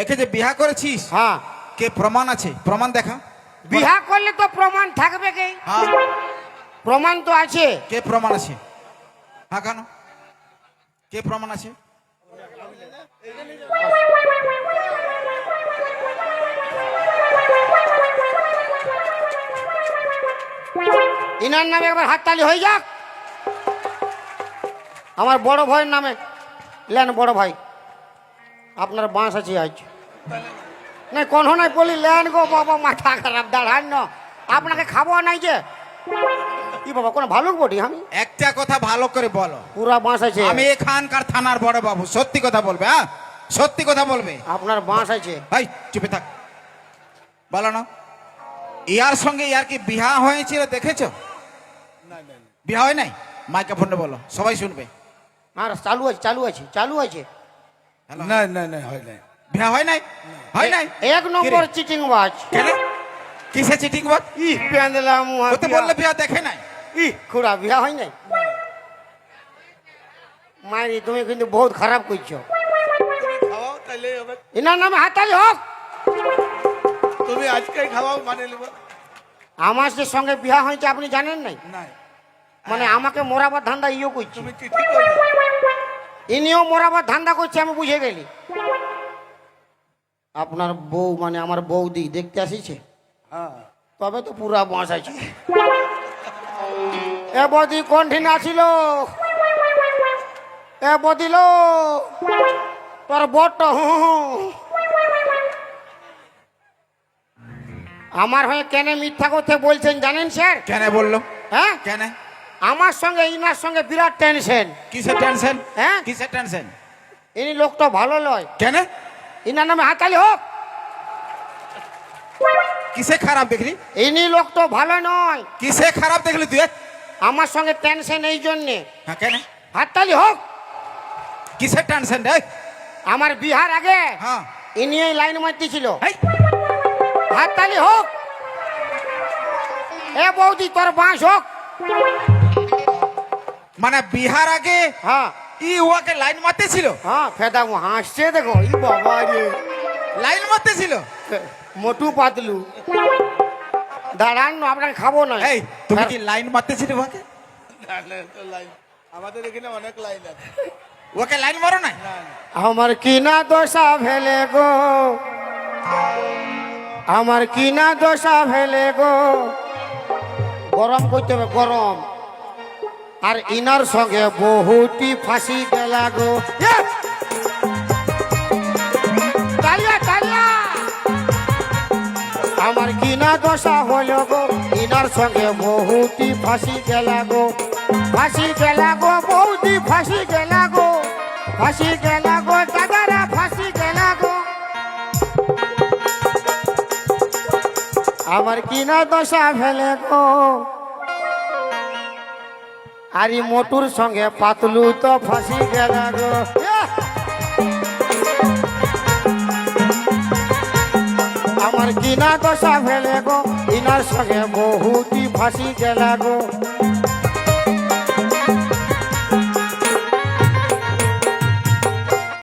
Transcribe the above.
একে যে বিয়া করেছিস, হ্যাঁ কে প্রমাণ আছে? প্রমাণ দেখা। বিয়া করলে তো প্রমাণ থাকবে কি? হ্যাঁ, প্রমাণ তো আছে। কে প্রমাণ আছে? হ্যাঁ, কেন কে প্রমাণ আছে? ইনার নামে একবার হাততালি হয়ে যাক। আমার বড় ভাইয়ের নামে লেন। বড় ভাই আপনার বাঁশ আছে আজ না কোন নাই বলি লেন গো বাবা, মাথা খারাপ দাঁড়ান না, আপনাকে খাবো নাই যে কি বাবা কোনো ভালো বটি আমি একটা কথা ভালো করে বলো। পুরা বাঁশ আছে। আমি এখানকার থানার বড় বাবু, সত্যি কথা বলবে। হ্যাঁ, সত্যি কথা বলবে। আপনার বাঁশ আছে। ভাই চুপে থাক, বলো না। ইয়ার সঙ্গে ইয়ার কি বিয়া হয়েছিল দেখেছো? বিয়া হয় নাই? মাইক্রোফোনে বলো, সবাই শুনবে। আর চালু আছে চালু আছে চালু আছে। না না না হয় নাই। বিয়া হয় নাই? হয় নাই? এক নম্বর চিটিং বাজ। কেন? কিসে চিটিং বাদ? ই পেঁদলাম ও তো বললে বিয়া দেখে নাই। ই খুড়া বিয়া হয় নাই? মাইরি তুমি কিন্তু বহুত খারাপ করছো। খাওয়াও তাইলে হবে। ইনার নামে হাততালি হোক। তুমি আজকে খাওয়াও মানে নেব। আমার যে সঙ্গে বিয়া হয়েছে আপনি জানেন নাই? নাই মানে আমাকে মোরাবার ধান্দা ইয়ে করছে, তুমি চিঠি করবে। ইনিও মোরাবার ধান্দা করছে, আমি বুঝে গেলি। আপনার বউ মানে আমার বৌদি দেখতে আসিছে, হ্যাঁ তবে তো পুরা বাঁশ আছে। এ বদি কণ্ঠিন আসিল, এ বদিল তোর বটটা আমার হয়ে কেন মিথ্যা কথা বলছেন জানেন স্যার? কেন বললো? হ্যাঁ কেন? আমার সঙ্গে ইনার সঙ্গে বিরাট টেনশন। কিসের টেনশন? হ্যাঁ কিসের টেনশন? ইনি লোকটা ভালো নয়। কেন? ইনার নামে হাততালি হোক। কিসে খারাপ দেখলি? ইনি লোকটা ভালো নয়। কিসে খারাপ দেখলি তুই? আমার সঙ্গে টেনশন এই জন্যে। হ্যাঁ, কেন? হাততালি হোক। কিসের টেনশন রে? আমার বিহার আগে হ্যাঁ, ইনি এই লাইন মারতেছিল। এই, হাততালি হোক। এ বৌদি তোর বাঁশ হোক। মানে বিহার আগে হ্যাঁ ই ওকে লাইন মারতে ছিল? হ্যাঁ ফেদা হাসছে দেখো, ই বাবা রে লাইন মারতে ছিল? মোটু পাতলু দাঁড়ান না, আপনাকে খাবো না। এই, তুমি কি লাইন মারতে ছিল ওকে? না না তো লাইন আমাদের এখানে অনেক লাইন আছে। ওকে লাইন মারো না? না আমার কিনা দশা ভেলে গো, আমার কিনা দশা ভেলে গো। গরম করতে হবে গরম। আর ইনার সঙ্গে বহুটি ফাঁসি গেলা গো। তালিয়া তালিয়া। আমার কিনা দশা হলো গো, ইনার সঙ্গে বহুটি ফাঁসি গেলা গো। ফাঁসি গেলা গো বহুটি ফাঁসি গেলা গো। ফাঁসি গেলা গো দাদারা ফাঁসি গেলা গো। আমার কিনা দশা ফেলে গো। আরে মোটুর সঙ্গে পাতলু তো ফাঁসি গেলা গো। আমার কিনা দশা ফেলে গো, ইনার সঙ্গে বহুটি ফাঁসি গেলা গো।